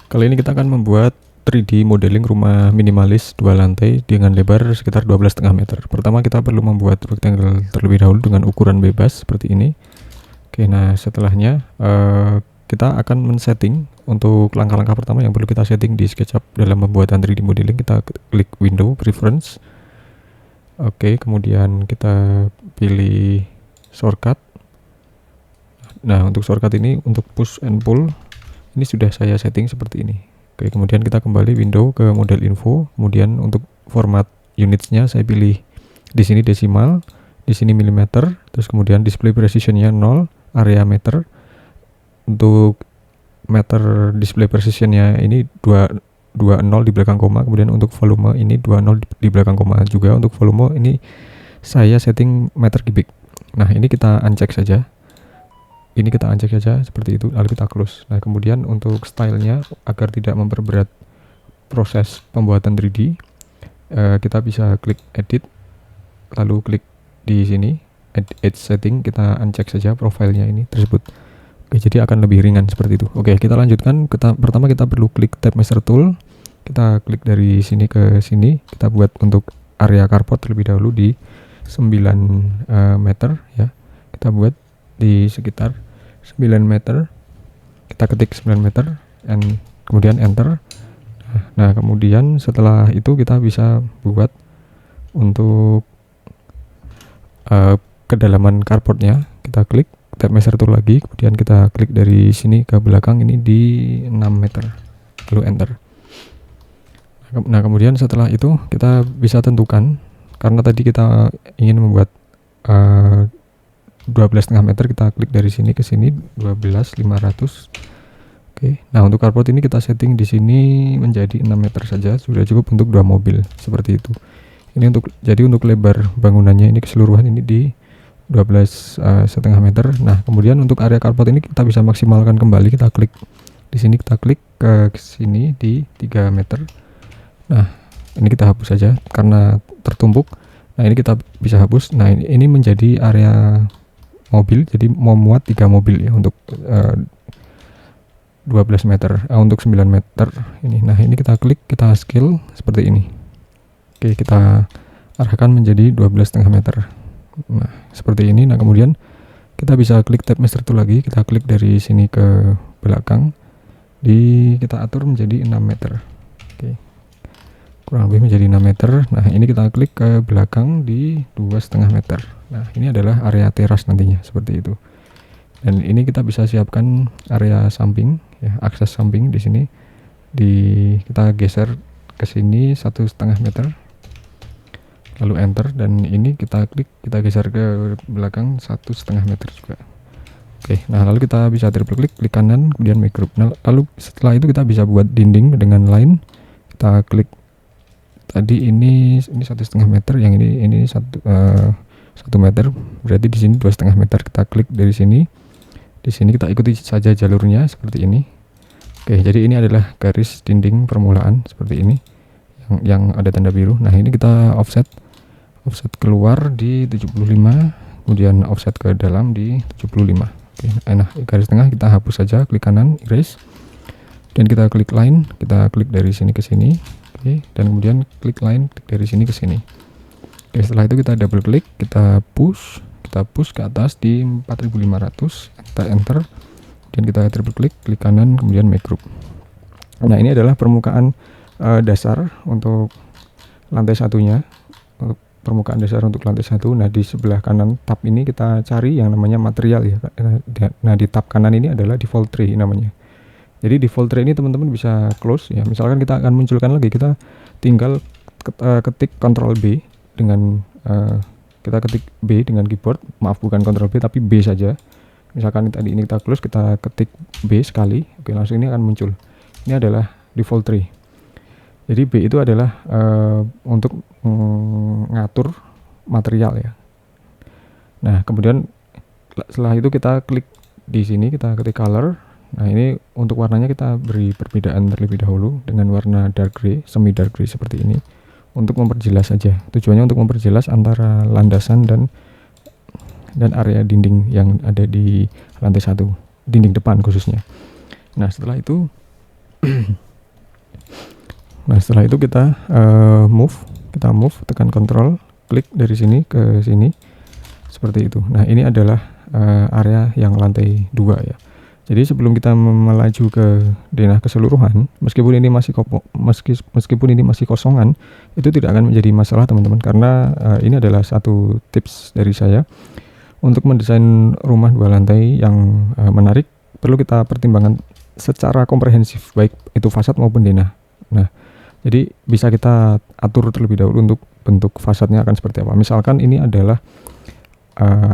Kali ini kita akan membuat 3D modeling rumah minimalis 2 lantai dengan lebar sekitar 12,5 meter. Pertama kita perlu membuat rectangle terlebih dahulu dengan ukuran bebas seperti ini. Oke, nah setelahnya kita akan men-setting untuk langkah-langkah pertama yang perlu kita setting di SketchUp dalam pembuatan 3D modeling. Kita klik window preference. Oke, kemudian kita pilih shortcut. Nah, untuk shortcut ini untuk push and pull ini sudah saya setting seperti ini. Oke, kemudian kita kembali window ke model info. Kemudian untuk format unitsnya saya pilih di sini desimal, di sini milimeter, terus kemudian display precisionnya 0, area meter. Untuk meter display precisionnya ini 20 di belakang koma. Kemudian untuk volume ini 20 di belakang koma juga. Untuk volume ini saya setting meter kubik. Nah, ini kita uncheck saja. Ini kita uncheck saja seperti itu, lalu kita close. Nah, kemudian untuk stylenya agar tidak memperberat proses pembuatan 3D, kita bisa klik edit, lalu klik di sini edit setting, kita uncheck saja profilnya ini tersebut. Oke, jadi akan lebih ringan seperti itu. Oke, kita lanjutkan. Pertama kita perlu klik tab master tool, kita klik dari sini ke sini, kita buat untuk area carport terlebih dahulu di 9 meter ya. Kita buat di sekitar 9 meter, kita ketik 9 meter and kemudian enter. Nah, kemudian setelah itu kita bisa buat untuk kedalaman carportnya. Kita klik tab master tool lagi, kemudian kita klik dari sini ke belakang ini di 6 meter, lalu enter. Nah, kemudian setelah itu kita bisa tentukan, karena tadi kita ingin membuat 12,5 meter, kita klik dari sini ke sini 12.500. Oke. Nah, untuk carport ini kita setting di sini menjadi 6 meter saja, sudah cukup untuk 2 mobil seperti itu. Ini untuk lebar bangunannya ini keseluruhan ini di 12,5 meter. Nah, kemudian untuk area carport ini kita bisa maksimalkan kembali, kita klik di sini, kita klik ke sini di 3 meter. Nah, ini kita hapus saja karena tertumpuk. Nah, ini kita bisa hapus. Nah, ini menjadi area mobil, jadi memuat 3 mobil ya untuk 12 meter, untuk 9 meter ini. Nah, ini kita klik, kita scale seperti ini. Oke, kita arahkan menjadi 12,5 meter. Nah, seperti ini. Nah, kemudian kita bisa klik tab master tool lagi, kita klik dari sini ke belakang, kita atur menjadi 6 meter. Oke, kurang lebih menjadi 6 meter. Nah, ini kita klik ke belakang di 2,5 meter. Nah, ini adalah area teras nantinya seperti itu. Dan ini kita bisa siapkan area samping ya, akses samping di sini. Kita geser ke sini 1,5 meter. Lalu enter, dan ini kita klik, kita geser ke belakang 1,5 meter juga. Oke, nah lalu kita bisa triple klik kanan, kemudian make group. Nah, lalu setelah itu kita bisa buat dinding dengan line. Kita klik tadi ini 1,5 meter, yang ini 1 meter, berarti di sini 2,5 meter. Kita klik dari sini, di sini kita ikuti saja jalurnya seperti ini. Oke, jadi ini adalah garis dinding permulaan seperti ini yang ada tanda biru. Nah, ini kita offset keluar di 75, kemudian offset ke dalam di 75. Oke, nah garis tengah kita hapus saja, klik kanan erase, dan kita klik line, kita klik dari sini ke sini. Oke, dan kemudian klik line, klik dari sini ke sini. Oke, setelah itu kita double klik, kita push ke atas di 4.500, kita enter, dan kita triple klik kanan, kemudian make group. Nah, ini adalah permukaan dasar untuk lantai satunya, untuk permukaan dasar untuk lantai 1. Nah, di sebelah kanan tab ini kita cari yang namanya material ya. Nah, di tab kanan ini adalah default tray namanya. Jadi default tray ini teman-teman bisa close ya. Misalkan kita akan munculkan lagi, kita tinggal ketik Ctrl B dengan kita ketik B dengan keyboard, maaf bukan Ctrl B tapi B saja. Misalkan tadi ini kita close, kita ketik B sekali, oke, langsung ini akan muncul. Ini adalah default tray. Jadi B itu adalah untuk mengatur material ya. Nah, kemudian setelah itu kita klik di sini, kita ketik color. Nah, ini untuk warnanya kita beri perbedaan terlebih dahulu dengan warna dark gray, semi dark gray seperti ini. Untuk memperjelas saja, tujuannya untuk memperjelas antara landasan dan area dinding yang ada di lantai 1, dinding depan khususnya. Nah, setelah itu Nah setelah itu kita move, tekan Ctrl, klik dari sini ke sini seperti itu. Nah ini adalah area yang lantai 2 ya. Jadi sebelum kita melaju ke denah keseluruhan, meskipun ini masih kosongan, itu tidak akan menjadi masalah teman-teman, karena ini adalah satu tips dari saya untuk mendesain rumah 2 lantai yang menarik. Perlu kita pertimbangkan secara komprehensif, baik itu fasad maupun denah. Nah, jadi bisa kita atur terlebih dahulu untuk bentuk fasadnya akan seperti apa. Misalkan ini adalah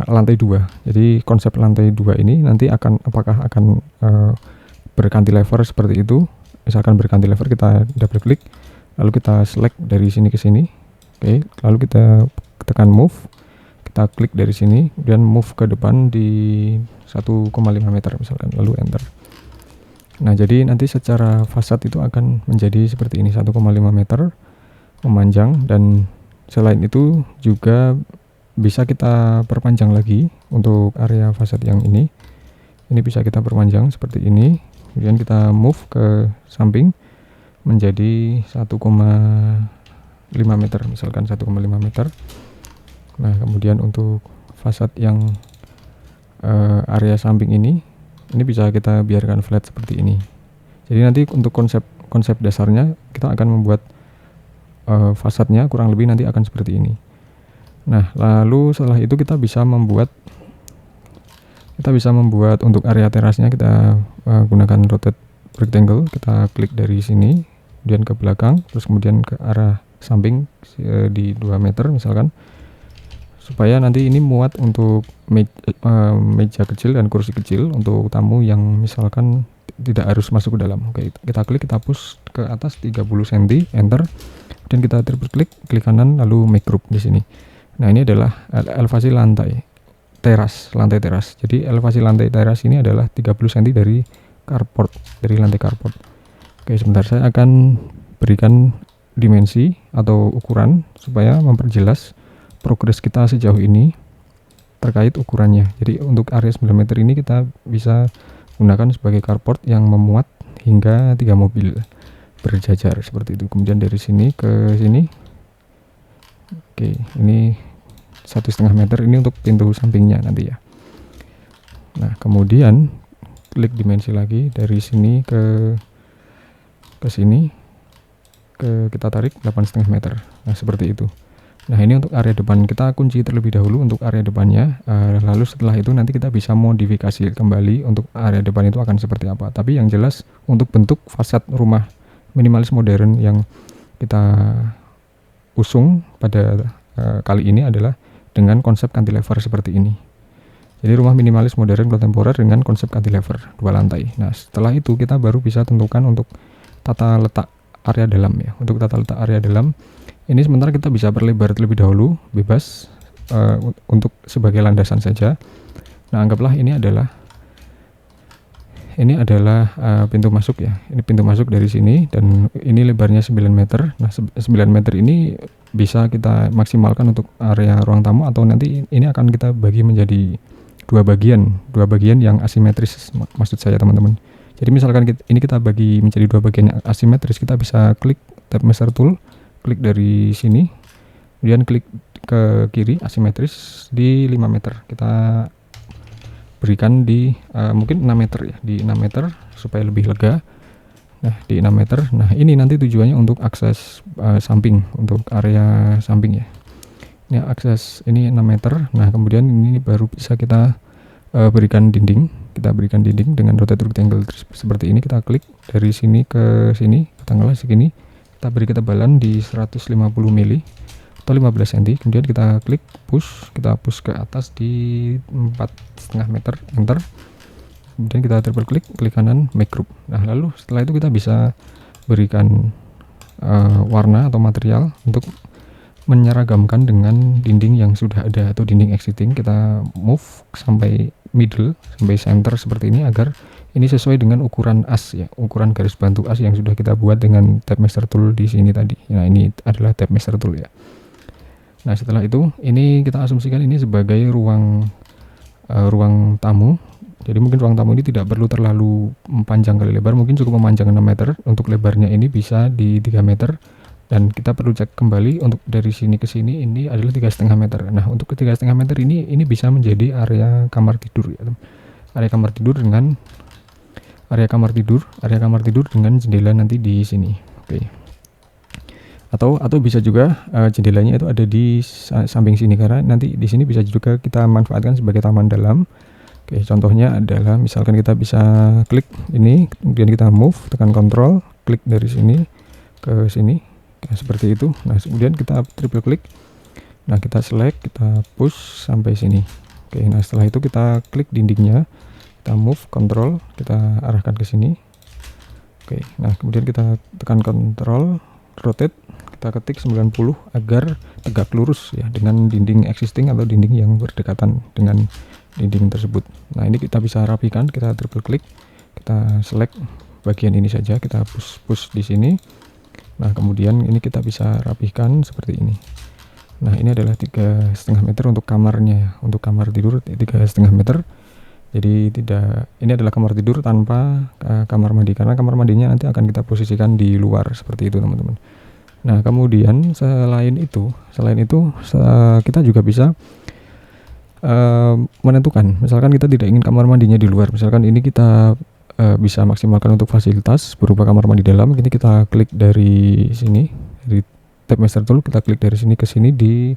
lantai 2. Jadi konsep lantai 2 ini nanti apakah akan bercantilever seperti itu. Misalkan bercantilever, kita double klik, lalu kita select dari sini ke sini. Oke, lalu kita tekan move, kita klik dari sini dan move ke depan di 1,5 meter misalkan, lalu enter. Nah, jadi nanti secara fasad itu akan menjadi seperti ini, 1,5 meter memanjang, dan selain itu juga bisa kita perpanjang lagi untuk area fasad yang ini. Ini bisa kita perpanjang seperti ini. Kemudian kita move ke samping menjadi 1,5 meter, misalkan 1,5 meter. Nah, kemudian untuk fasad yang area samping ini bisa kita biarkan flat seperti ini. Jadi nanti untuk konsep dasarnya kita akan membuat fasadnya kurang lebih nanti akan seperti ini. Nah, lalu setelah itu kita bisa membuat untuk area terasnya, kita gunakan rotate rectangle. Kita klik dari sini, kemudian ke belakang, terus kemudian ke arah samping di 2 meter misalkan, supaya nanti ini muat untuk meja kecil dan kursi kecil untuk tamu yang misalkan tidak harus masuk ke dalam. Oke, kita klik, kita push ke atas 30 cm, enter, dan kita triple klik kanan, lalu make group di sini. Nah, ini adalah elevasi lantai teras. Jadi elevasi lantai teras ini adalah 30 cm dari lantai carport. Oke, sebentar, saya akan berikan dimensi atau ukuran supaya memperjelas progres kita sejauh ini terkait ukurannya. Jadi untuk area 9 meter ini kita bisa gunakan sebagai carport yang memuat hingga 3 mobil berjajar seperti itu. Kemudian dari sini ke sini. Oke, ini 1,5 meter ini untuk pintu sampingnya nanti ya. Nah, kemudian klik dimensi lagi dari sini ke sini, kita tarik 8,5 meter. Nah, seperti itu. Nah, ini untuk area depan, kita kunci terlebih dahulu untuk area depannya. Lalu setelah itu nanti kita bisa modifikasi kembali untuk area depan itu akan seperti apa. Tapi yang jelas untuk bentuk fasad rumah minimalis modern yang kita usung pada kali ini adalah dengan konsep cantilever seperti ini. Jadi rumah minimalis modern kontemporer dengan konsep cantilever 2 lantai. Nah, setelah itu kita baru bisa tentukan untuk tata letak area dalam ya. Untuk tata letak area dalam ini sementara kita bisa perlebar terlebih dahulu, bebas untuk sebagai landasan saja. Nah, anggaplah ini adalah pintu masuk ya. Ini pintu masuk dari sini, dan ini lebarnya 9 meter. Nah, 9 meter ini bisa kita maksimalkan untuk area ruang tamu, atau nanti ini akan kita bagi menjadi dua bagian yang asimetris, maksud saya teman-teman. Jadi misalkan ini kita bagi menjadi 2 bagian yang asimetris, kita bisa klik tab master tool, klik dari sini, kemudian klik ke kiri asimetris di 5 meter. Kita berikan di mungkin 6 meter ya, di 6 meter supaya lebih lega. Nah, di 6 meter. Nah, ini nanti tujuannya untuk akses samping, untuk area samping ya. Ini akses ini 6 meter. Nah, kemudian ini baru bisa kita berikan dinding. Kita berikan dinding dengan rotate rectangle seperti ini. Kita klik dari sini ke sini, tanggalnya segini. Kita beri ketebalan di 150 mili atau 15 cm. Kemudian kita klik push, kita push ke atas di 4,5 meter, enter. Kemudian kita triple klik kanan, make group. Nah, lalu setelah itu kita bisa berikan warna atau material untuk menyeragamkan dengan dinding yang sudah ada atau dinding existing. Kita move sampai middle, sampai center seperti ini, agar ini sesuai dengan ukuran as ya, ukuran garis bantu as yang sudah kita buat dengan tab master tool di sini tadi. Nah, ini adalah tab master tool ya. Nah, setelah itu ini kita asumsikan ini sebagai ruang tamu Jadi mungkin ruang tamu ini tidak perlu terlalu panjang kali lebar, mungkin cukup memanjang 6 meter. Untuk lebarnya ini bisa di 3 meter. Dan kita perlu cek kembali untuk dari sini ke sini ini adalah 3,5 meter. Nah, untuk ke 3,5 meter ini bisa menjadi area kamar tidur ya. Area kamar tidur dengan area kamar tidur dengan jendela nanti di sini. Oke. Atau bisa juga jendelanya itu ada di samping sini, karena nanti di sini bisa juga kita manfaatkan sebagai taman dalam. Oke, contohnya adalah misalkan kita bisa klik ini, kemudian kita move, tekan kontrol, klik dari sini ke sini. Nah, seperti itu. Nah, kemudian kita triple klik. Nah, kita select, kita push sampai sini. Oke, nah setelah itu kita klik dindingnya, kita move, kontrol, kita arahkan ke sini. Oke, nah kemudian kita tekan kontrol, rotate, kita ketik 90 agar tegak lurus ya dengan dinding existing atau dinding yang berdekatan dengan dinding tersebut. Nah, ini kita bisa rapikan, kita triple klik, kita select bagian ini saja, kita push di sini. Nah, kemudian ini kita bisa rapihkan seperti ini. Nah, ini adalah 3,5 meter untuk kamarnya. Untuk kamar tidur 3,5 meter. Jadi ini adalah kamar tidur tanpa kamar mandi, karena kamar mandinya nanti akan kita posisikan di luar seperti itu, teman-teman. Nah, kemudian selain itu kita juga bisa menentukan. Misalkan kita tidak ingin kamar mandinya di luar. Misalkan ini kita bisa maksimalkan untuk fasilitas berupa kamar mandi dalam. Ini kita klik dari sini, dari tab master tool, kita klik dari sini ke sini di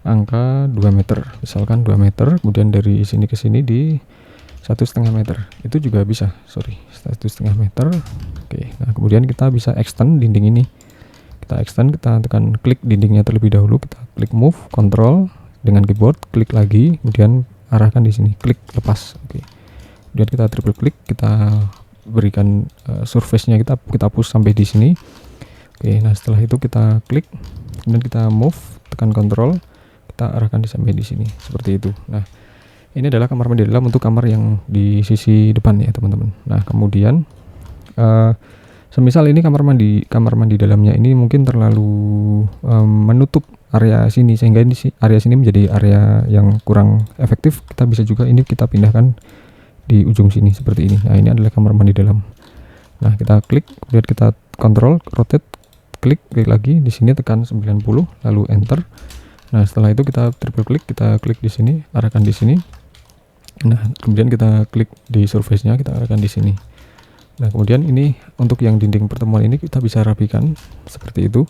angka 2 meter, misalkan 2 meter, kemudian dari sini ke sini di 1,5 meter, itu juga bisa, 1,5 meter. Oke, nah kemudian kita bisa extend dinding ini, kita tekan klik dindingnya terlebih dahulu, kita klik move, control dengan keyboard, klik lagi, kemudian arahkan di sini, klik lepas. Oke. Kemudian kita triple klik, kita berikan surface-nya, kita push sampai di sini. Oke, nah setelah itu kita klik, kemudian kita move, tekan kontrol, kita arahkan sampai di sini, seperti itu. Nah, ini adalah kamar mandi dalam untuk kamar yang di sisi depan ya, teman-teman. Nah, kemudian semisal ini kamar mandi dalamnya ini mungkin terlalu menutup area sini, sehingga ini area sini menjadi area yang kurang efektif. Kita bisa juga ini kita pindahkan di ujung sini seperti ini. Nah, ini adalah kamar mandi dalam. Nah, kita klik, kemudian kita kontrol, rotate, klik lagi di sini, tekan 90 lalu enter. Nah, setelah itu kita triple klik, kita klik di sini, arahkan di sini. Nah, kemudian kita klik di surface-nya, kita arahkan di sini. Nah, kemudian ini untuk yang dinding pertemuan ini kita bisa rapikan seperti itu.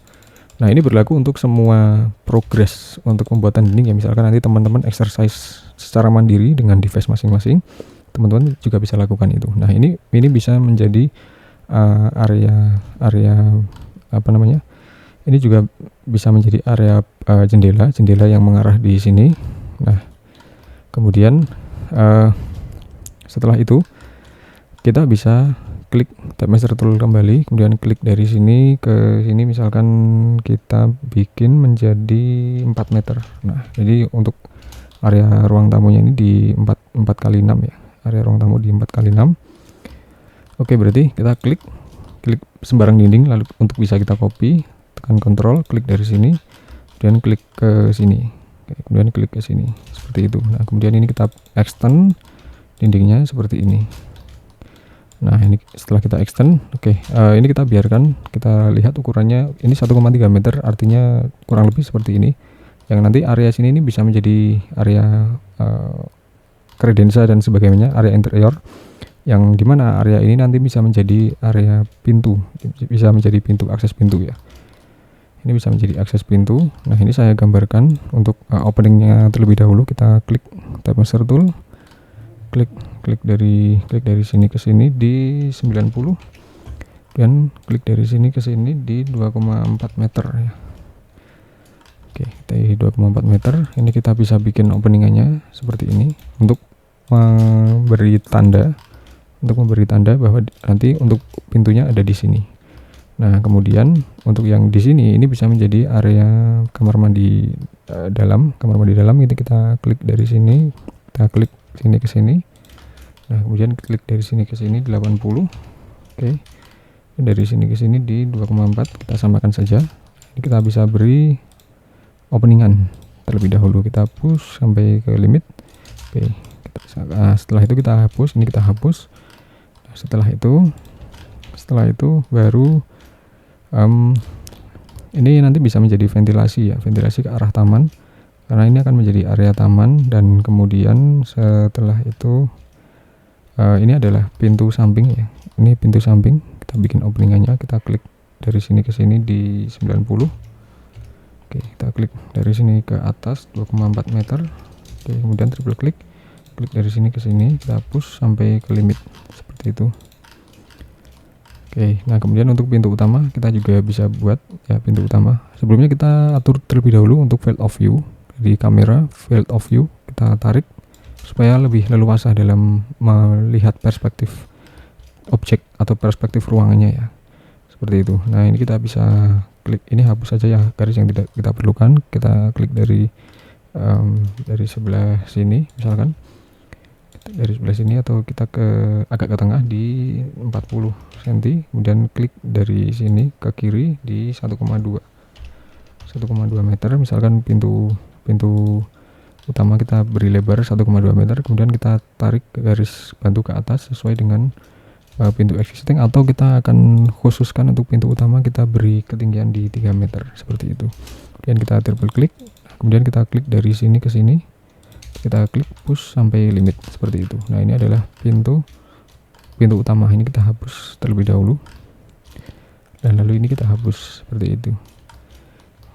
Nah, ini berlaku untuk semua progres untuk pembuatan dinding ya. Misalkan nanti teman-teman exercise secara mandiri dengan device masing-masing, teman-teman juga bisa lakukan itu. Nah, ini bisa menjadi area apa namanya? Ini juga bisa menjadi area jendela yang mengarah di sini. Nah, kemudian setelah itu kita bisa klik tab master tool kembali, kemudian klik dari sini ke sini, misalkan kita bikin menjadi 4 meter. Nah, jadi untuk area ruang tamunya ini di 4x6 ya. Area ruang tamu di 4x6. Oke, berarti kita klik sembarang dinding, lalu untuk bisa kita copy, tekan kontrol, klik dari sini, kemudian klik ke sini, kemudian klik ke sini, seperti itu. Nah, kemudian ini kita extend dindingnya seperti ini. Nah, ini setelah kita extend, ini kita biarkan, kita lihat ukurannya ini 1,3 meter, artinya kurang lebih seperti ini. Yang nanti area sini ini bisa menjadi area kredensa dan sebagainya, area interior, yang dimana area ini nanti bisa menjadi area pintu, bisa menjadi pintu, akses pintu ya. Ini bisa menjadi akses pintu. Nah, ini saya gambarkan untuk openingnya terlebih dahulu. Kita klik tab master tool, klik dari sini ke sini di 90, dan klik dari sini ke sini di 2,4 meter ya. Oke, di 2,4 meter ini kita bisa bikin openingannya seperti ini untuk memberi tanda bahwa nanti untuk pintunya ada di sini. Nah, kemudian untuk yang di sini ini bisa menjadi area kamar mandi dalam. Kamar mandi dalam ini kita klik dari sini, kita klik sini ke sini. Nah, kemudian klik dari sini ke sini 80. Oke. Dari sini ke sini di 2,4, kita samakan saja. Ini kita bisa beri openingan terlebih dahulu, kita push sampai ke limit. Oke, Setelah itu kita hapus, ini kita hapus. Nah, setelah itu baru ini nanti bisa menjadi ventilasi ya, ventilasi ke arah taman, karena ini akan menjadi area taman. Dan kemudian setelah itu ini adalah pintu samping ya, ini pintu samping. Kita bikin openingannya, kita klik dari sini ke sini di 90. Oke, kita klik dari sini ke atas 2,4 meter. Oke, kemudian triple klik dari sini ke sini, kita push sampai ke limit seperti itu. Oke, nah kemudian untuk pintu utama kita juga bisa buat ya, pintu utama. Sebelumnya kita atur terlebih dahulu untuk field of view. Di kamera field of view kita tarik supaya lebih leluasa dalam melihat perspektif objek atau perspektif ruangannya ya, seperti itu. Nah ini kita bisa klik, ini hapus saja ya garis yang tidak kita perlukan. Kita klik dari sebelah sini misalkan, dari sebelah sini, atau kita agak ke tengah di 40 cm, kemudian klik dari sini ke kiri di 1,2 meter. Misalkan pintu utama kita beri lebar 1,2 meter, kemudian kita tarik garis bantu ke atas sesuai dengan pintu existing, atau kita akan khususkan untuk pintu utama kita beri ketinggian di 3 meter seperti itu. Kemudian kita triple klik, kemudian kita klik dari sini ke sini, kita klik push sampai limit seperti itu. Nah ini adalah pintu utama, ini kita hapus terlebih dahulu, dan lalu ini kita hapus seperti itu.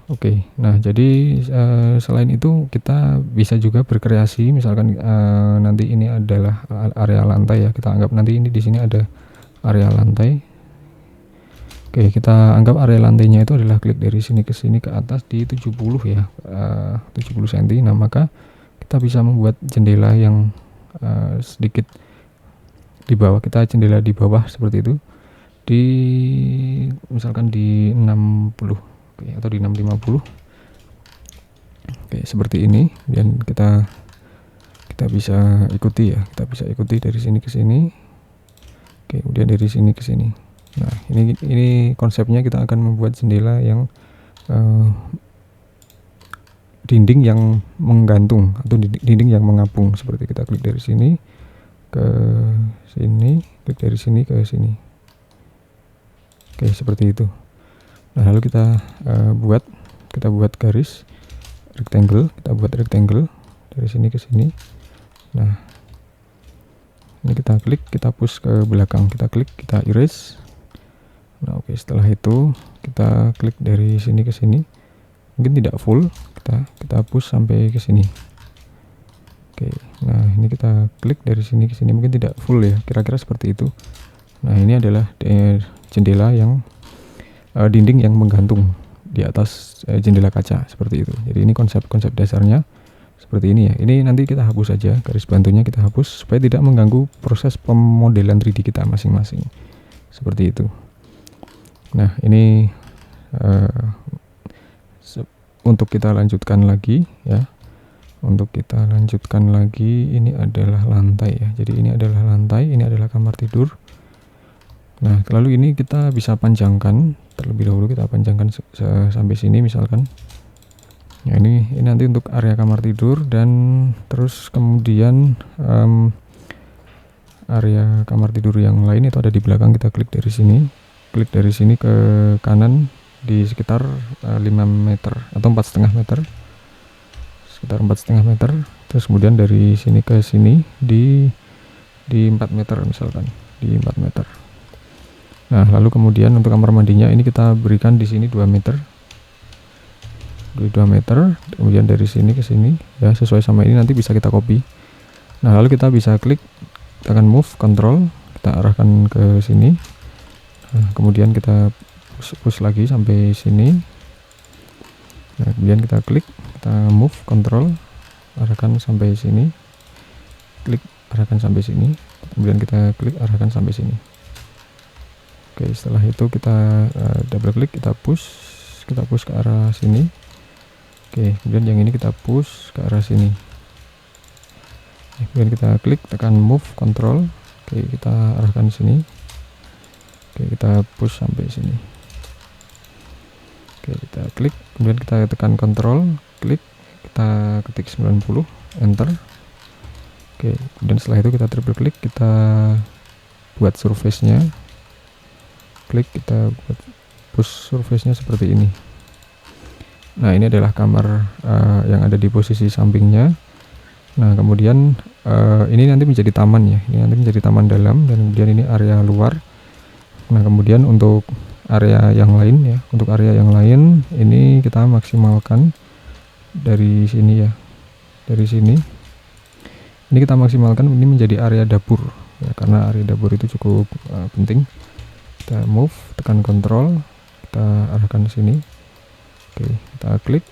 Oke, nah jadi selain itu kita bisa juga berkreasi. Misalkan nanti ini adalah area lantai ya, kita anggap nanti ini di sini ada area lantai. Oke, kita anggap area lantainya itu adalah klik dari sini ke sini ke atas di 70 ya, 70 cm. Nah maka kita bisa membuat jendela yang sedikit di bawah, kita jendela di bawah seperti itu, di misalkan di 60 atau di 650. Oke, seperti ini. Dan kita bisa ikuti ya, kita bisa ikuti dari sini ke sini. Oke, kemudian dari sini ke sini. Nah ini konsepnya, kita akan membuat jendela yang dinding yang menggantung atau dinding yang mengapung. Seperti kita klik dari sini ke sini, klik dari sini ke sini. Oke, seperti itu. Nah lalu kita buat garis rectangle, kita buat rectangle dari sini ke sini. Nah ini kita klik, kita push ke belakang, kita klik, kita erase. Nah oke, setelah itu kita klik dari sini ke sini, mungkin tidak full, kita push sampai ke sini. Oke, nah ini kita klik dari sini ke sini, mungkin tidak full ya, kira-kira seperti itu. Nah ini adalah jendela yang dinding yang menggantung di atas jendela kaca seperti itu. Jadi ini konsep dasarnya seperti ini ya. Ini nanti kita hapus saja, garis bantunya kita hapus supaya tidak mengganggu proses pemodelan 3D kita masing-masing seperti itu. Nah ini untuk kita lanjutkan lagi ya, ini adalah lantai ya. Jadi ini adalah lantai, ini adalah kamar tidur. Nah lalu ini kita bisa panjangkan terlebih dahulu, kita panjangkan sampai sini misalkan. Nah ini nanti untuk area kamar tidur, dan terus kemudian area kamar tidur yang lain itu ada di belakang. Kita klik dari sini ke kanan di sekitar 5 meter atau 4,5 meter, sekitar 4,5 meter. Terus kemudian dari sini ke sini di 4 meter misalkan, di 4 meter. Nah lalu kemudian untuk kamar mandinya ini kita berikan di sini 2 meter, kemudian dari sini ke sini ya, sesuai sama ini nanti bisa kita copy. Nah lalu kita bisa klik, tekan move control, kita arahkan ke sini. Nah, kemudian kita push lagi sampai sini. Nah kemudian kita klik, kita move control, arahkan sampai sini, klik arahkan sampai sini, kemudian kita klik arahkan sampai sini. Oke, setelah itu kita double klik, kita push ke arah sini. Oke, kemudian yang ini kita push ke arah sini. Kemudian kita klik, tekan move control. Oke, kita arahkan sini. Oke, kita push sampai sini. Oke, kita klik, kemudian kita tekan control, klik, kita ketik 90, enter. Oke, kemudian setelah itu kita triple klik, kita buat surface-nya. Klik, kita buat push surface-nya seperti ini. Nah, ini adalah kamar yang ada di posisi sampingnya. Nah, kemudian ini nanti menjadi taman ya. Ini nanti menjadi taman dalam, dan kemudian ini area luar. Nah, kemudian untuk area yang lain ya, untuk area yang lain ini kita maksimalkan dari sini ya. Dari sini. Ini kita maksimalkan ini menjadi area dapur ya, karena area dapur itu cukup penting. Kita move, tekan kontrol, kita arahkan ke sini. Oke, kita klik,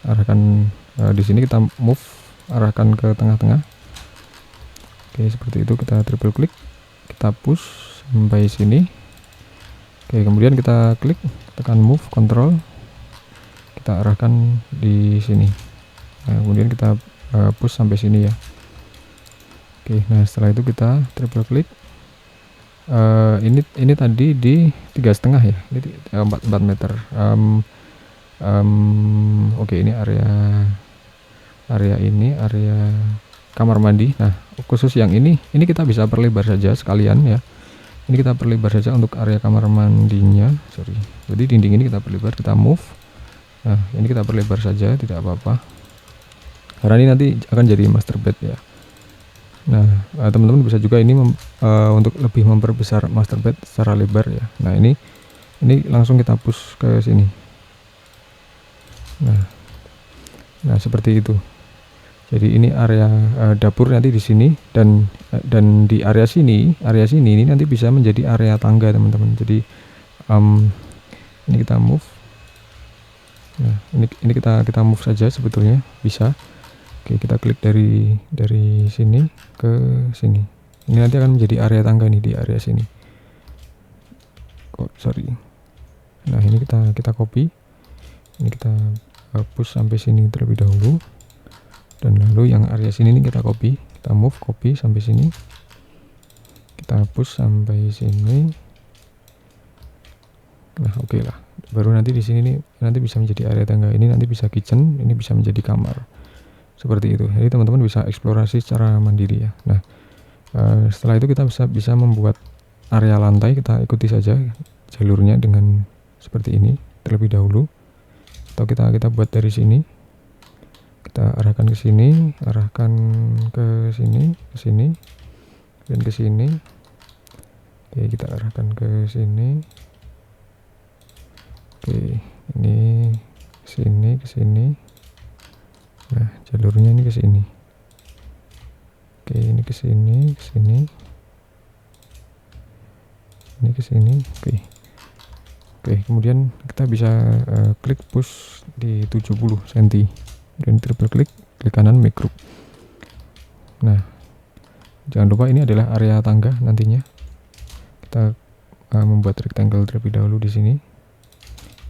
arahkan di sini, kita move, arahkan ke tengah-tengah. Oke, seperti itu. Kita triple klik, kita push sampai sini. Oke, kemudian kita klik, tekan move, kontrol, kita arahkan di sini. Nah, kemudian kita push sampai sini ya. Oke, nah setelah itu kita triple klik. Ini tadi di 3,5 ya, ini 4 meter. Oke, ini area ini area kamar mandi. Nah, khusus yang ini kita bisa perlebar saja sekalian ya. Ini kita perlebar saja untuk area kamar mandinya. Jadi dinding ini kita perlebar, kita move. Nah, ini kita perlebar saja, tidak apa-apa. Karena ini nanti akan jadi master bed ya. Nah, teman-teman bisa juga ini untuk lebih memperbesar master bed secara lebar ya. Nah, ini langsung kita push ke sini. Nah, seperti itu. Jadi ini area dapur nanti di sini, dan di area sini ini nanti bisa menjadi area tangga, teman-teman. Jadi ini kita move. Nah, ini kita move saja sebetulnya bisa. Oke, kita klik dari sini ke sini. Ini nanti akan menjadi area tangga nih di area sini. Nah, ini kita copy. Ini kita push sampai sini terlebih dahulu. Dan lalu yang area sini nih kita copy, kita move, copy sampai sini, kita push sampai sini. Nah, oke lah. Baru nanti di sini nih nanti bisa menjadi area tangga. Ini nanti bisa kitchen, ini bisa menjadi kamar. Seperti itu. Jadi teman-teman bisa eksplorasi secara mandiri ya. Nah, setelah itu kita bisa membuat area lantai. Kita ikuti saja jalurnya dengan seperti ini terlebih dahulu. Atau kita buat dari sini. Kita arahkan ke sini, arahkan ke sini, dan ke sini. Oke, kita arahkan ke sini. Oke, ini ke sini. Nah, jalurnya ini ke sini. Oke, ini ke sini, Ini ke sini. Oke, kemudian kita bisa klik push di 70 cm. Dan triple klik kanan make group. Nah, jangan lupa ini adalah area tangga nantinya. Kita membuat rectangle terlebih dahulu di sini.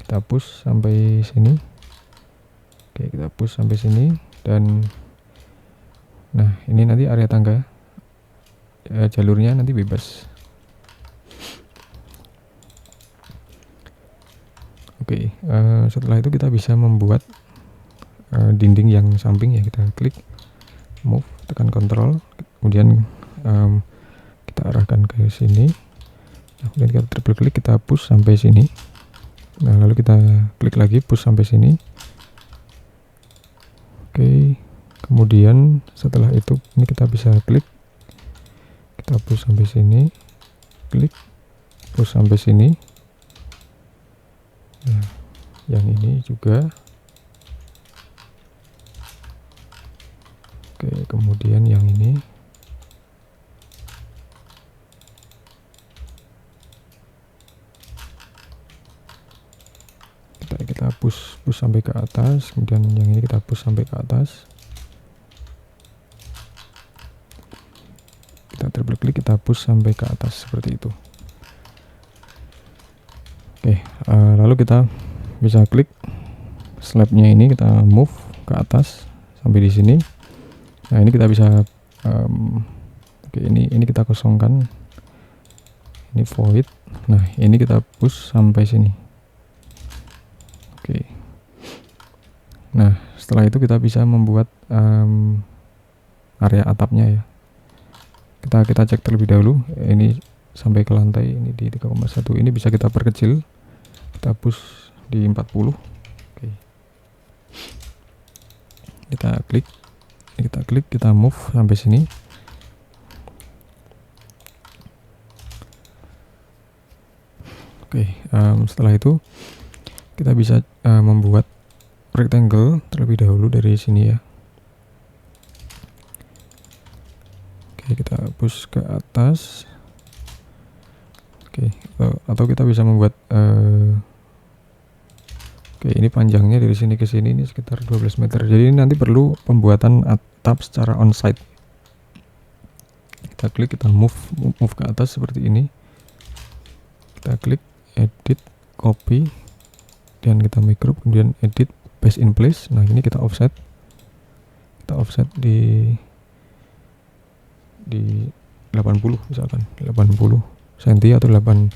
Kita push sampai sini. Oke, kita push sampai sini, dan nah, ini nanti area tangga. Jalurnya nanti bebas. Oke, setelah itu kita bisa membuat dinding yang samping ya. Kita klik, move, tekan kontrol, kemudian kita arahkan ke sini. Nah, kemudian kita triple klik, kita push sampai sini. Nah, lalu kita klik lagi, push sampai sini. Oke, kemudian setelah itu ini kita bisa klik, kita push sampai sini, klik, push sampai sini. Nah, yang ini juga. Oke, kemudian yang ini. Kita push sampai ke atas, kemudian yang ini kita push sampai ke atas. Kita triple klik, kita push sampai ke atas seperti itu. Oke, lalu kita bisa klik slabnya ini, kita move ke atas sampai di sini. Nah, ini kita bisa oke, ini kita kosongkan, ini void. Nah, ini kita push sampai sini. Oke, nah setelah itu kita bisa membuat area atapnya ya. Kita cek terlebih dahulu, ini sampai ke lantai ini di 3,1. Ini bisa kita perkecil, kita push di 40. Oke. Kita klik, kita move sampai sini. Oke, setelah itu kita bisa membuat rectangle terlebih dahulu dari sini ya. Oke, kita push ke atas. Oke, atau kita bisa membuat oke, ini panjangnya dari sini ke sini ini sekitar 12 meter. Jadi ini nanti perlu pembuatan atap secara onsite. Kita klik, kita move ke atas seperti ini. Kita klik edit, copy, dan kita micro, kemudian edit paste in place. Nah, ini kita offset. Kita offset di 80 misalkan, 80 cm atau 8.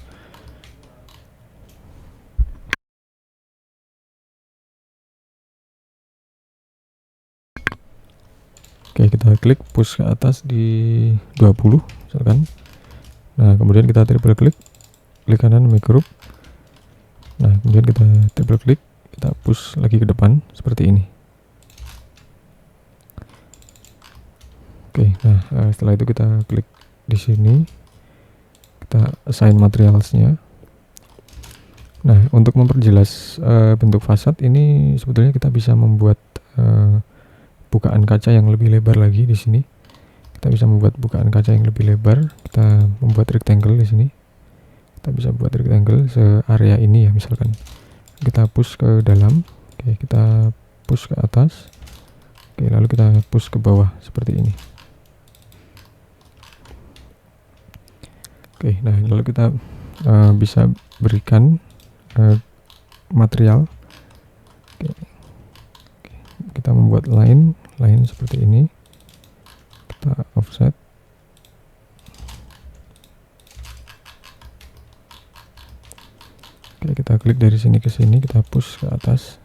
Oke, kita klik push ke atas di 20 misalkan. Nah, kemudian kita triple klik kanan micro. Nah, kemudian kita triple klik, kita push lagi ke depan seperti ini. Oke, nah setelah itu kita klik di sini, kita assign materialsnya. Nah, untuk memperjelas bentuk fasad ini sebetulnya kita bisa membuat bukaan kaca yang lebih lebar lagi di sini. Kita bisa membuat bukaan kaca yang lebih lebar. Kita membuat rectangle di sini. Kita bisa buat rectangle searea ini ya, misalkan. Kita push ke dalam. Oke, kita push ke atas. Oke, lalu kita push ke bawah seperti ini. Oke, nah lalu kita bisa berikan material. Oke. Kita membuat line seperti ini. Kita offset. Oke, kita klik dari sini ke sini, kita push ke atas.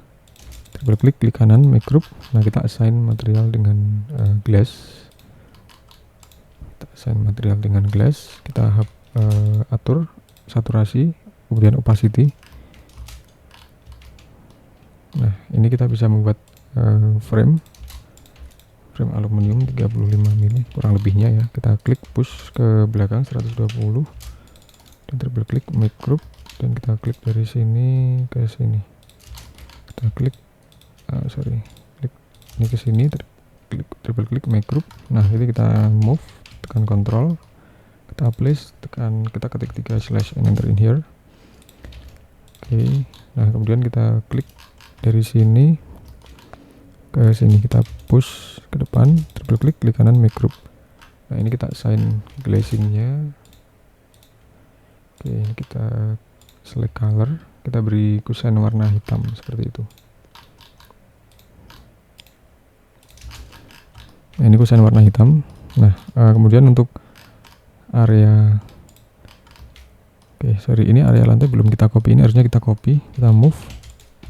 Triple klik kanan, make group. Nah, kita assign material dengan glass. Kita assign material dengan glass. Kita atur saturasi, kemudian opacity. Nah, ini kita bisa membuat frame aluminium 35 mili kurang lebihnya ya. Kita klik push ke belakang 120 dan triple klik make group, dan kita klik dari sini ke sini. Kita klik klik ini ke sini, triple klik make group. Nah, ini kita move, tekan control, kita place, kita ketik 3/ and enter in here. Oke, nah kemudian kita klik dari sini ke sini, kita push ke depan, triple klik kanan make group. Nah, ini kita assign glazingnya. Oke, ini kita select color, kita beri kusen warna hitam seperti itu. Nah, ini kusen warna hitam. Nah, kemudian untuk area, ini area lantai belum kita copy, ini harusnya kita copy. Kita move,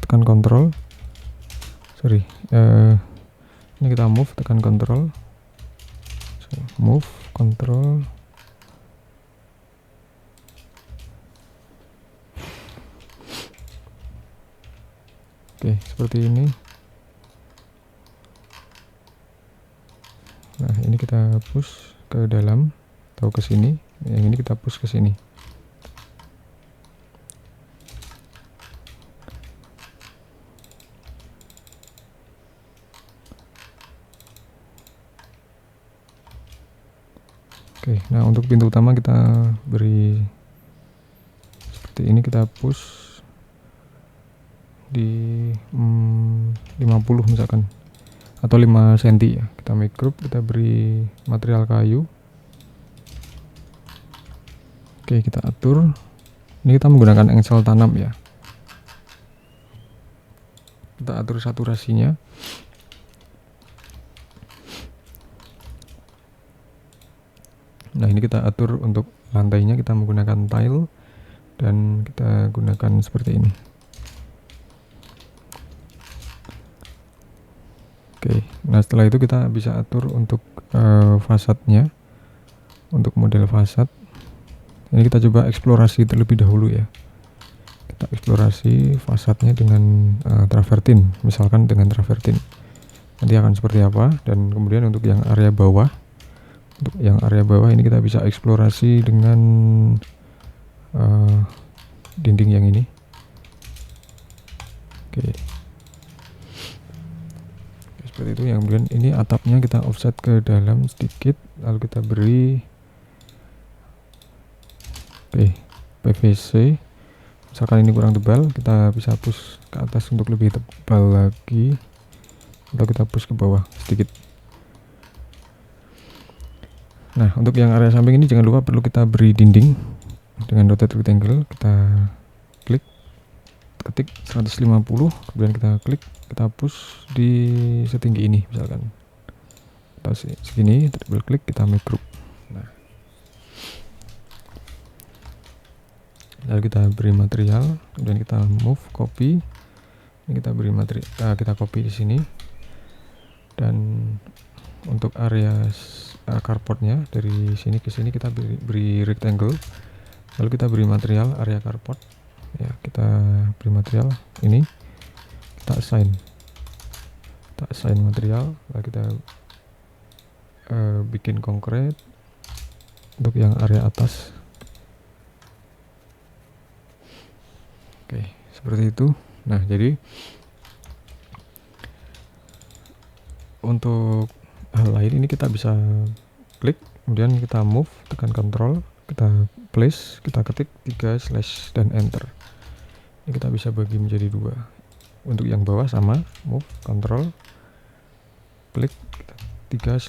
tekan control. Ini kita move, tekan control. Move, control. Oke, seperti ini. Nah, ini kita push ke dalam atau ke sini. Yang ini kita push ke sini. Oke, nah untuk pintu utama kita beri seperti ini, kita push di 50 misalkan, atau 5 cm ya. Kita make group, kita beri material kayu. Oke, kita atur. Ini kita menggunakan engsel tanam ya. Kita atur saturasinya. Nah, ini kita atur untuk lantainya, kita menggunakan tile dan kita gunakan seperti ini. Oke, Oke, nah setelah itu kita bisa atur untuk fasadnya. Untuk model fasad ini kita coba eksplorasi terlebih dahulu ya. Kita eksplorasi fasadnya dengan travertin, misalkan dengan travertin nanti akan seperti apa. Dan kemudian untuk yang area bawah, ini kita bisa eksplorasi dengan dinding yang ini. Oke, seperti itu. Yang kemudian ini atapnya kita offset ke dalam sedikit, lalu kita beri PVC. Misalkan ini kurang tebal, kita bisa push ke atas untuk lebih tebal lagi, atau kita push ke bawah sedikit. Nah, untuk yang area samping ini jangan lupa perlu kita beri dinding dengan rotate rectangle. Kita klik, ketik 150, kemudian kita klik, kita push di setinggi ini misalkan, atau segini, double klik, kita make group. Nah, lalu kita beri material, kemudian kita move, copy. Ini kita beri material, kita copy di sini. Dan untuk area carportnya dari sini ke sini kita beri rectangle. Lalu kita beri material area carport. Ya, kita beri material ini, kita assign material. Lalu kita bikin konkret untuk yang area atas. Oke, seperti itu. Nah, jadi untuk hal lain ini kita bisa klik, kemudian kita move, tekan control, kita place, kita ketik 3/ dan enter. Ini kita bisa bagi menjadi 2. Untuk yang bawah sama, move, control, klik, 3/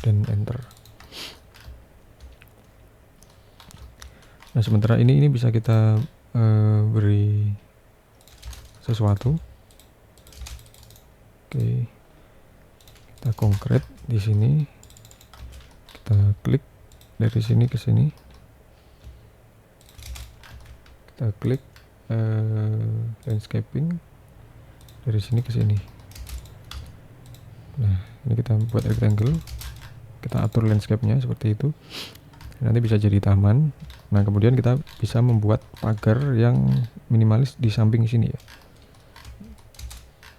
dan enter. Nah, sementara ini bisa kita beri sesuatu. Oke, kita konkret di sini, kita klik dari sini ke sini, kita klik landscaping dari sini ke sini. Nah, ini kita buat rectangle, kita atur landscape-nya seperti itu. Nanti bisa jadi taman. Nah, kemudian kita bisa membuat pagar yang minimalis di samping sini ya.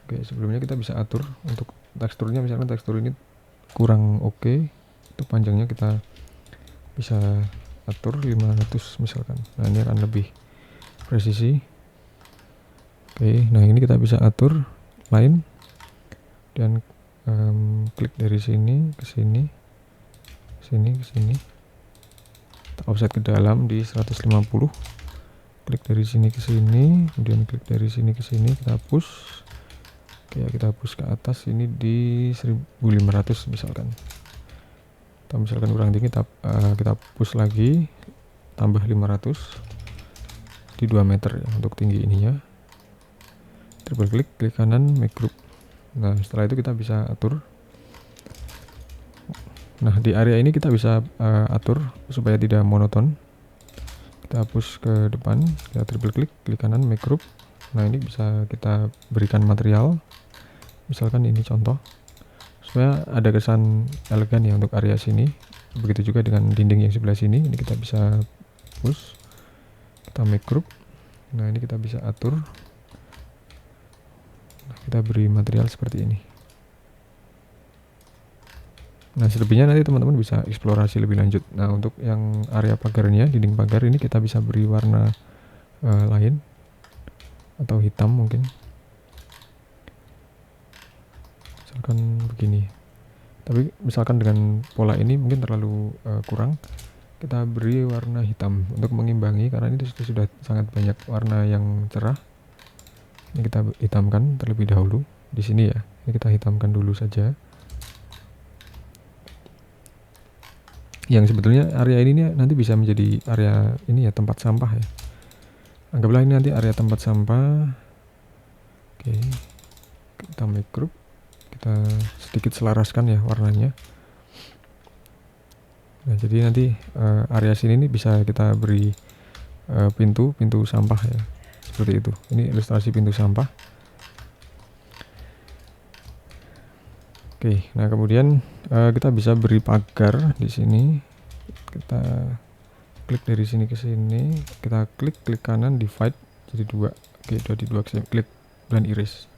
Oke, sebelumnya kita bisa atur untuk teksturnya. Misalkan tekstur ini kurang oke, untuk panjangnya kita bisa atur 500 misalkan. Nah, ini akan lebih presisi. Oke, nah ini kita bisa atur line dan klik dari sini ke sini, sini ke sini, kita offset ke dalam di 150. Klik dari sini ke sini, kemudian klik dari sini ke sini, kita push. Oke, kita push ke atas ini di 1500 misalkan. Atau misalkan kurang tinggi, kita push lagi, tambah 500 di 2 meter ya untuk tinggi ininya. Triple klik, klik kanan, make group. Nah, setelah itu kita bisa atur. Nah, di area ini kita bisa atur supaya tidak monoton. Kita push ke depan, kita triple klik, klik kanan, make group. Nah, ini bisa kita berikan material. Misalkan ini contoh, supaya ada kesan elegan ya untuk area sini. Begitu juga dengan dinding yang sebelah sini. Ini kita bisa push, kita make group. Nah, ini kita bisa atur. Nah, kita beri material seperti ini. Nah, selebihnya nanti teman-teman bisa eksplorasi lebih lanjut. Nah, untuk yang area pagarnya, dinding pagar ini kita bisa beri warna lain atau hitam mungkin. Misalkan begini. Tapi misalkan dengan pola ini mungkin terlalu kurang. Kita beri warna hitam untuk mengimbangi, karena ini sudah sangat banyak warna yang cerah. Ini kita hitamkan terlebih dahulu di sini ya. Ini kita hitamkan dulu saja. Yang sebetulnya area ini nanti bisa menjadi area ini ya, tempat sampah ya. Anggaplah ini nanti area tempat sampah. Oke, kita make group, kita sedikit selaraskan ya warnanya. Nah, jadi nanti area sini ini bisa kita beri pintu sampah ya, seperti itu. Ini ilustrasi pintu sampah. Oke, nah kemudian kita bisa beri pagar di sini. Kita klik dari sini ke sini, kita klik kanan divide jadi 2. Oke, udah di 2, klik blend iris.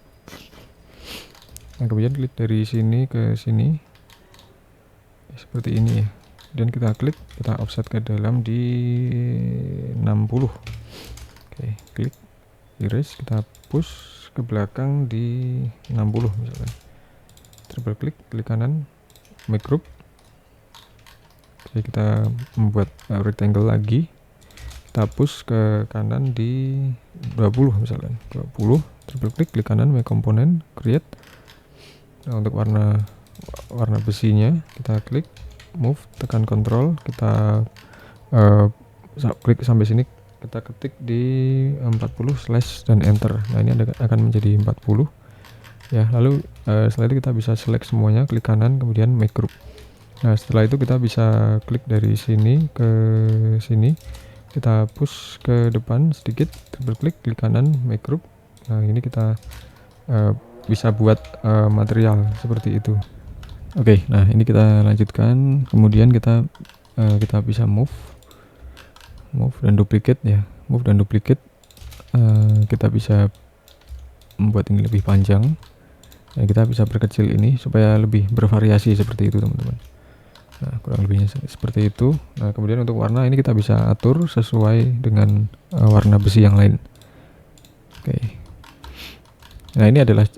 Nah kemudian klik dari sini ke sini seperti ini ya, dan kita klik, kita offset ke dalam di 60. Oke, klik iris, kita push ke belakang di 60 misalkan. Triple klik kanan, make group. Oke, kita membuat rectangle lagi, kita push ke kanan di 20 misalkan, 20, triple klik kanan, make component, create. Nah, untuk warna besinya kita klik, move, tekan control, kita klik sampai sini, kita ketik di 40 slash dan enter. Nah ini akan menjadi 40 ya. Lalu setelah itu kita bisa select semuanya, klik kanan, kemudian make group. Nah setelah itu kita bisa klik dari sini ke sini, kita push ke depan sedikit, triple klik kanan, make group. Nah ini kita bisa buat material seperti itu. Oke, nah ini kita lanjutkan. Kemudian kita bisa move dan duplicate ya, move dan duplicate. Kita bisa membuat ini lebih panjang. Nah, kita bisa perkecil ini supaya lebih bervariasi seperti itu teman-teman. Nah kurang lebihnya seperti itu. Nah kemudian untuk warna ini kita bisa atur sesuai dengan warna besi yang lain. Oke. Nah ini adalah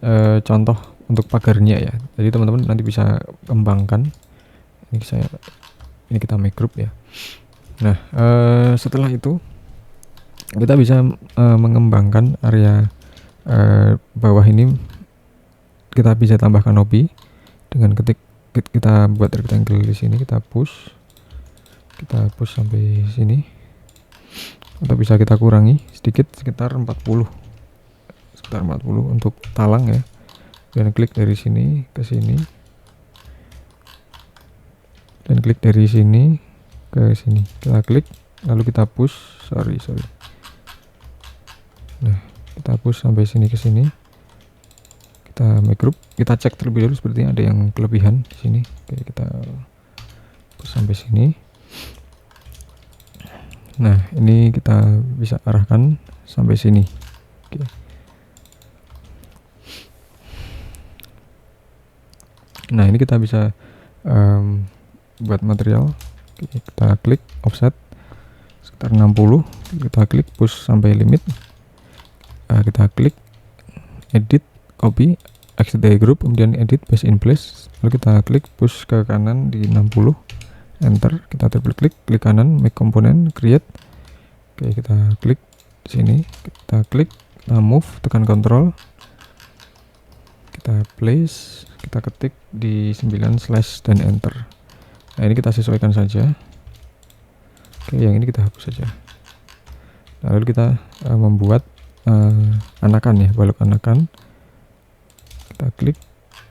contoh untuk pagarnya ya. Jadi teman-teman nanti bisa kembangkan. Ini kita make group ya. Nah setelah itu kita bisa mengembangkan area bawah ini. Kita bisa tambahkan kanopi dengan kita buat rectangle di sini, kita push sampai sini, atau bisa kita kurangi sedikit sekitar 40 untuk talang ya. Dan klik dari sini ke sini, dan klik dari sini ke sini, kita klik lalu kita push, sorry. Nah kita push sampai sini ke sini, kita make group, kita cek terlebih dahulu sepertinya ada yang kelebihan di sini. Oke, kita push sampai sini. Nah ini kita bisa arahkan sampai sini. Oke. Nah ini kita bisa buat material. Oke, kita klik offset sekitar 60, kita klik push sampai limit. Kita klik edit, copy, exit dari group, kemudian edit paste in place, lalu kita klik push ke kanan di 60, enter, kita triple klik kanan, make component, create. Oke, kita klik di sini, kita klik, kita move, tekan control, kita place, kita ketik di 9 slash dan enter. Nah ini kita sesuaikan saja. Oke, yang ini kita hapus saja. Lalu kita membuat anakan ya, balok anakan. Kita klik,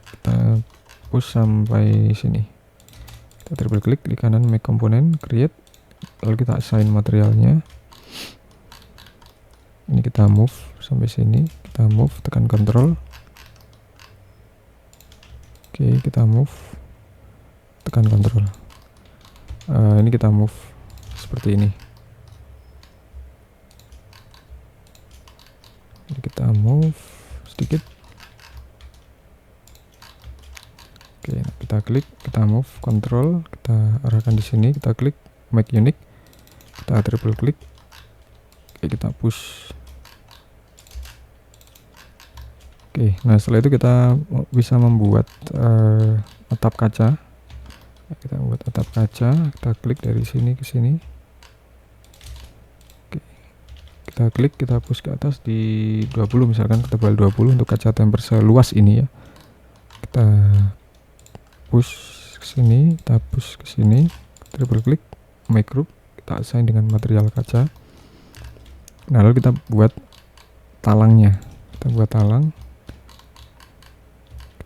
kita push sampai sini, kita triple klik kanan, make component, create, lalu kita assign materialnya. Ini kita move sampai sini, kita move, tekan control. Oke, kita move, tekan control. Ini kita move seperti ini. Ini kita move sedikit. Oke, kita klik, kita move, control, kita arahkan di sini, kita klik make unique, kita triple klik, oke, kita push. Oke, nah setelah itu kita bisa membuat atap kaca. Kita buat atap kaca, kita klik dari sini ke sini. Oke, kita klik, kita push ke atas di 20 misalkan, tebal 20 untuk kaca temper seluas ini ya. Kita push ke sini, kita push ke sini, triple klik, make group, kita assign dengan material kaca. Nah lalu kita buat talangnya, kita buat talang.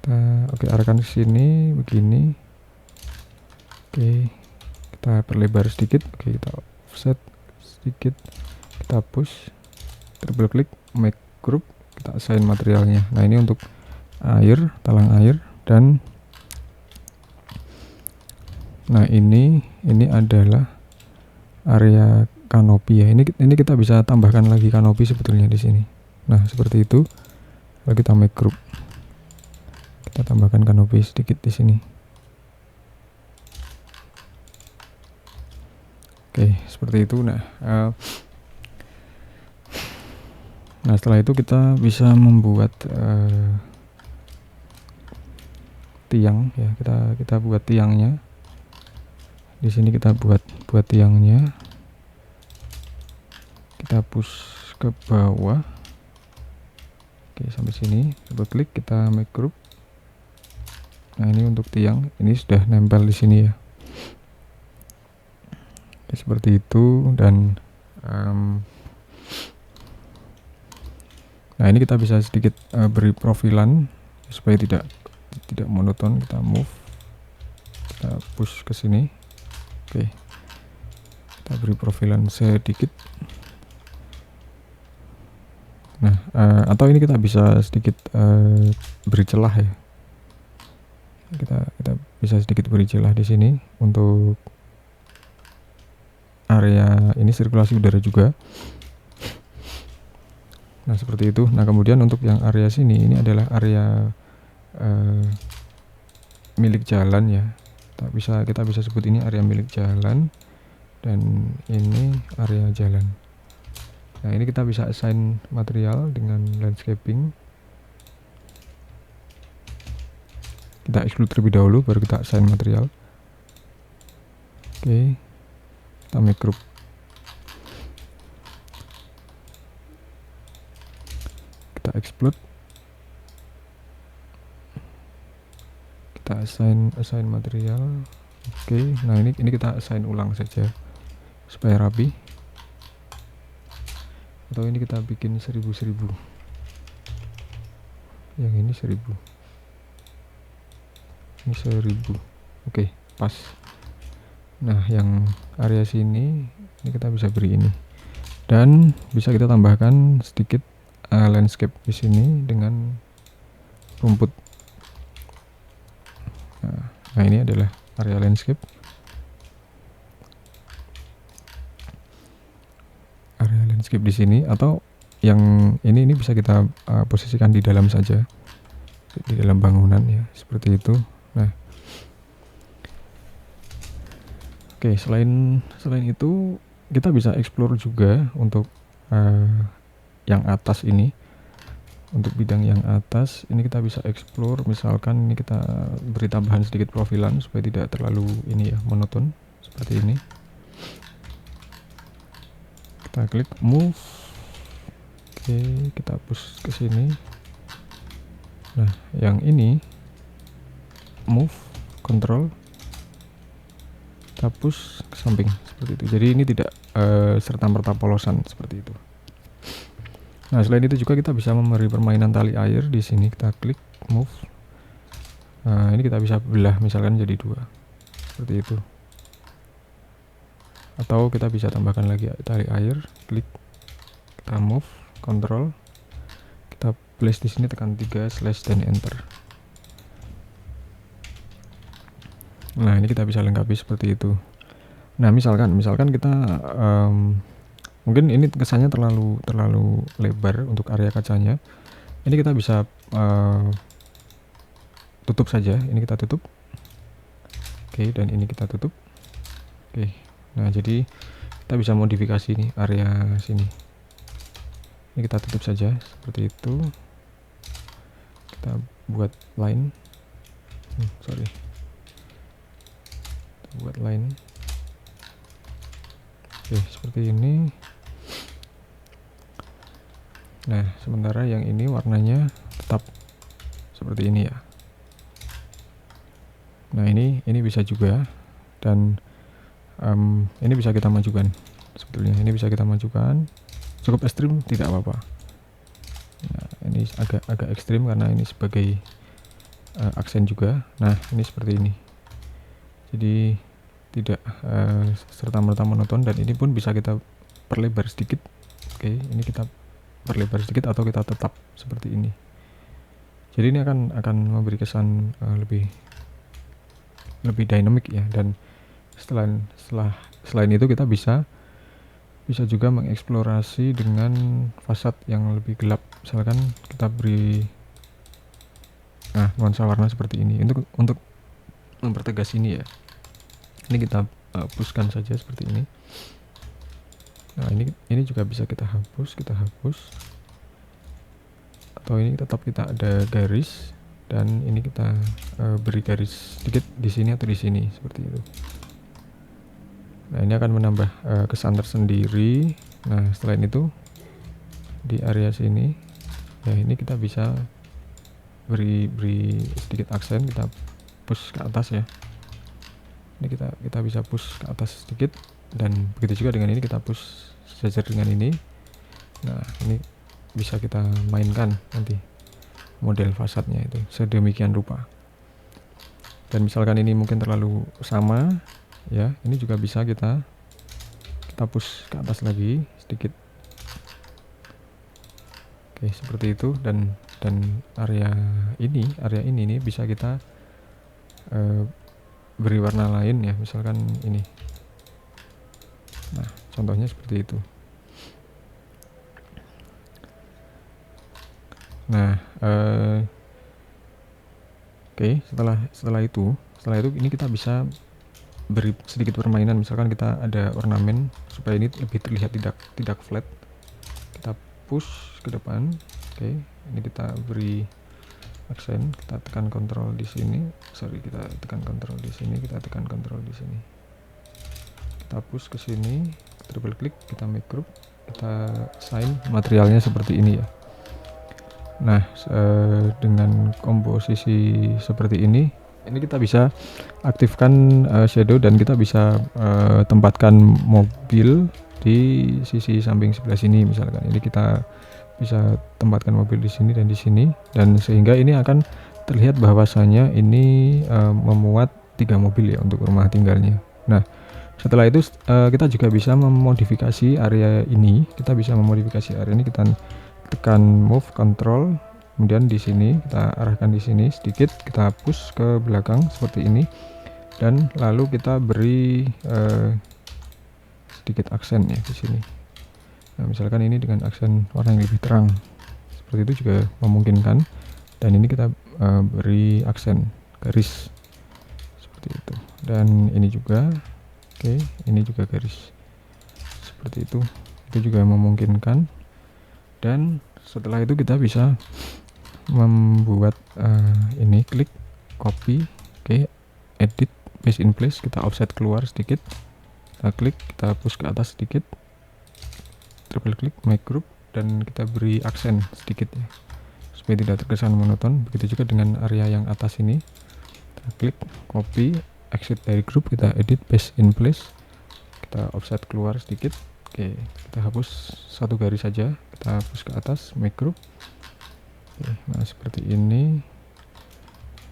Kita arahkan ke sini begini. Oke, kita perlebar sedikit. Oke, kita offset sedikit, kita push, triple klik, make group, kita assign materialnya. Nah ini untuk air, talang air, dan Nah, ini adalah area kanopi ya. Ini kita bisa tambahkan lagi kanopi sebetulnya di sini. Nah, seperti itu. Lalu kita make group. Kita tambahkan kanopi sedikit di sini. Oke, seperti itu. Nah, setelah itu kita bisa membuat tiang ya. Kita buat tiangnya. Di sini kita buat tiangnya. Kita push ke bawah. Oke, sampai sini. Coba klik, kita make group. Nah, ini untuk tiang. Ini sudah nempel di sini ya. Oke, seperti itu. Dan nah, ini kita bisa sedikit beri profilan supaya tidak monoton. Kita move, kita push ke sini. Oke, kita beri profilan sedikit. Nah, atau ini kita bisa sedikit beri celah ya. Kita bisa sedikit beri celah di sini untuk area ini sirkulasi udara juga. Nah, seperti itu. Nah, kemudian untuk yang area sini, ini adalah area milik jalan ya. Kita bisa sebut ini area milik jalan, dan ini area jalan. Nah, ini kita bisa assign material dengan landscaping. Kita exclude terlebih dahulu, baru kita assign material. Oke, kita make group. Kita explode. Kita assign material. Oke, nah ini kita assign ulang saja supaya rapi. Atau ini kita bikin 1000. Yang ini 1000. Ini 1000. Oke, pas. Nah, yang area sini ini kita bisa beri ini. Dan bisa kita tambahkan sedikit landscape di sini dengan rumput. Nah, ini adalah area landscape. Area landscape di sini, atau yang ini bisa kita posisikan di dalam saja, di dalam bangunan ya, seperti itu. Nah, oke, selain itu kita bisa explore juga untuk yang atas ini. Untuk bidang yang atas ini kita bisa explore, misalkan ini kita beri tambahan sedikit profilan supaya tidak terlalu ini ya, monoton seperti ini. Kita klik move. Oke, kita push ke sini. Nah, yang ini move, control, kita push ke samping seperti itu. Jadi ini tidak serta-merta polosan seperti itu. Nah, selain itu juga kita bisa memberi permainan tali air di sini. Kita klik move. Nah, ini kita bisa belah misalkan jadi 2 seperti itu. Atau kita bisa tambahkan lagi tali air. Klik, kita move, control, kita place di sini, tekan 3 slash dan enter. Nah, ini kita bisa lengkapi seperti itu. Nah, misalkan kita mungkin ini kesannya terlalu lebar untuk area kacanya. Ini kita bisa tutup saja. Ini kita tutup. Oke, dan ini kita tutup. Oke. Nah, jadi kita bisa modifikasi nih area sini. Ini kita tutup saja seperti itu. Kita buat line. Kita buat line. Oke, seperti ini. Nah, sementara yang ini warnanya tetap seperti ini ya. Nah, ini bisa juga, dan ini bisa kita majukan sebetulnya. Ini bisa kita majukan. Cukup ekstrim tidak apa-apa. Nah, ini agak ekstrim karena ini sebagai aksen juga. Nah, ini seperti ini. Jadi tidak serta-merta monoton, dan ini pun bisa kita perlebar sedikit. Oke, ini kita perlebar sedikit atau kita tetap seperti ini. Jadi ini akan memberi kesan lebih dynamic ya, dan Selain itu kita bisa juga mengeksplorasi dengan fasad yang lebih gelap. Misalkan kita beri nuansa warna seperti ini untuk mempertegas ini ya. Ini kita hapuskan saja seperti ini. Nah, ini juga bisa kita hapus atau ini tetap kita ada garis, dan ini kita beri garis sedikit di sini atau di sini seperti itu. Nah, ini akan menambah kesan tersendiri. Nah, selain itu di area sini ya, ini kita bisa beri sedikit aksen, kita push ke atas ya. Ini kita bisa push ke atas sedikit, dan begitu juga dengan ini kita push sejajar dengan ini. Nah, ini bisa kita mainkan nanti model fasadnya itu sedemikian rupa. Dan misalkan ini mungkin terlalu sama ya, ini juga bisa kita push ke atas lagi sedikit. Oke, seperti itu. Dan area ini bisa kita beri warna lain ya, misalkan ini. Nah, contohnya seperti itu. Nah, oke, setelah itu ini kita bisa beri sedikit permainan. Misalkan kita ada ornamen supaya ini lebih terlihat tidak flat, kita push ke depan. Oke, ini kita beri aksen, kita tekan kontrol di sini. Kita tekan kontrol di sini, kita push ke sini, triple klik, kita make group, kita assign materialnya seperti ini ya. Nah, dengan komposisi seperti ini kita bisa aktifkan shadow, dan kita bisa tempatkan mobil di sisi samping sebelah sini. Misalkan ini kita bisa tempatkan mobil di sini dan di sini, dan sehingga ini akan terlihat bahwasanya ini memuat 3 mobil ya untuk rumah tinggalnya. Nah, setelah itu kita juga bisa memodifikasi area ini. Kita tekan move control, kemudian di sini kita arahkan di sini sedikit, kita push ke belakang seperti ini, dan lalu kita beri sedikit aksen ya di sini. Nah, misalkan ini dengan aksen warna yang lebih terang, seperti itu juga memungkinkan. Dan ini kita beri aksen garis seperti itu, dan ini juga ini juga garis seperti itu juga memungkinkan. Dan setelah itu kita bisa membuat ini, klik copy, edit, paste in place, kita offset keluar sedikit, kita klik, kita push ke atas sedikit, triple klik, make group, dan kita beri aksen sedikit ya, supaya tidak terkesan monoton. Begitu juga dengan area yang atas ini, kita klik copy, exit dari group, kita edit, paste in place, kita offset keluar sedikit. Oke, kita hapus satu garis saja, kita hapus ke atas, make group. Oke, nah seperti ini.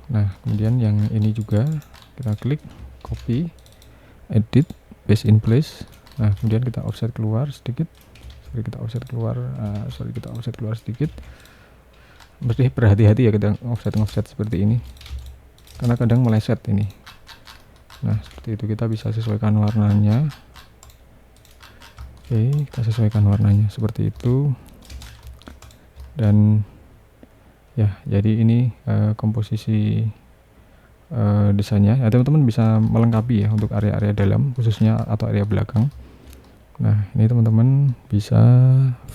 Nah, kemudian yang ini juga kita klik copy, edit, paste in place. Nah, kemudian kita offset keluar sedikit. Kita offset keluar sedikit. Mesti berhati-hati ya kita offset seperti ini, karena kadang meleset ini. Nah, seperti itu, kita bisa sesuaikan warnanya. Oke, kita sesuaikan warnanya seperti itu. Dan ya, jadi ini komposisi desainnya ya, teman-teman bisa melengkapi ya untuk area-area dalam khususnya atau area belakang. Nah, ini teman-teman bisa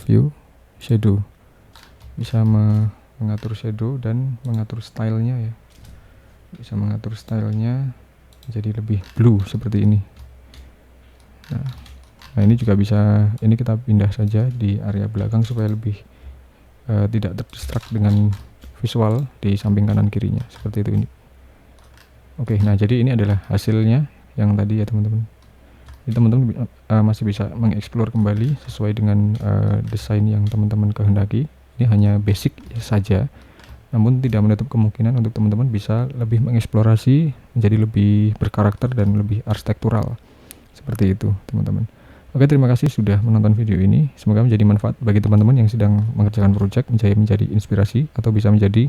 view shadow, bisa mengatur shadow dan mengatur stylenya ya, bisa mengatur stylenya jadi lebih blue seperti ini. Nah, ini juga bisa, ini kita pindah saja di area belakang supaya lebih tidak terdistract dengan visual di samping kanan kirinya seperti itu ini. Oke, nah jadi ini adalah hasilnya yang tadi ya teman-teman. Ini teman-teman masih bisa mengeksplor kembali sesuai dengan desain yang teman-teman kehendaki. Ini hanya basic saja, namun tidak menutup kemungkinan untuk teman-teman bisa lebih mengeksplorasi menjadi lebih berkarakter dan lebih arsitektural seperti itu teman-teman. Oke, terima kasih sudah menonton video ini. Semoga menjadi manfaat bagi teman-teman yang sedang mengerjakan proyek, menjadi inspirasi atau bisa menjadi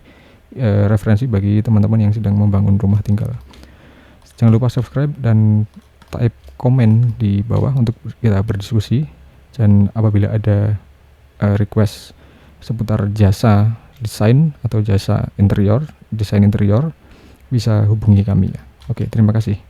referensi bagi teman-teman yang sedang membangun rumah tinggal. Jangan lupa subscribe dan type komen di bawah untuk kita berdiskusi, dan apabila ada request seputar jasa desain atau jasa interior, desain interior, bisa hubungi kami ya. Oke, terima kasih.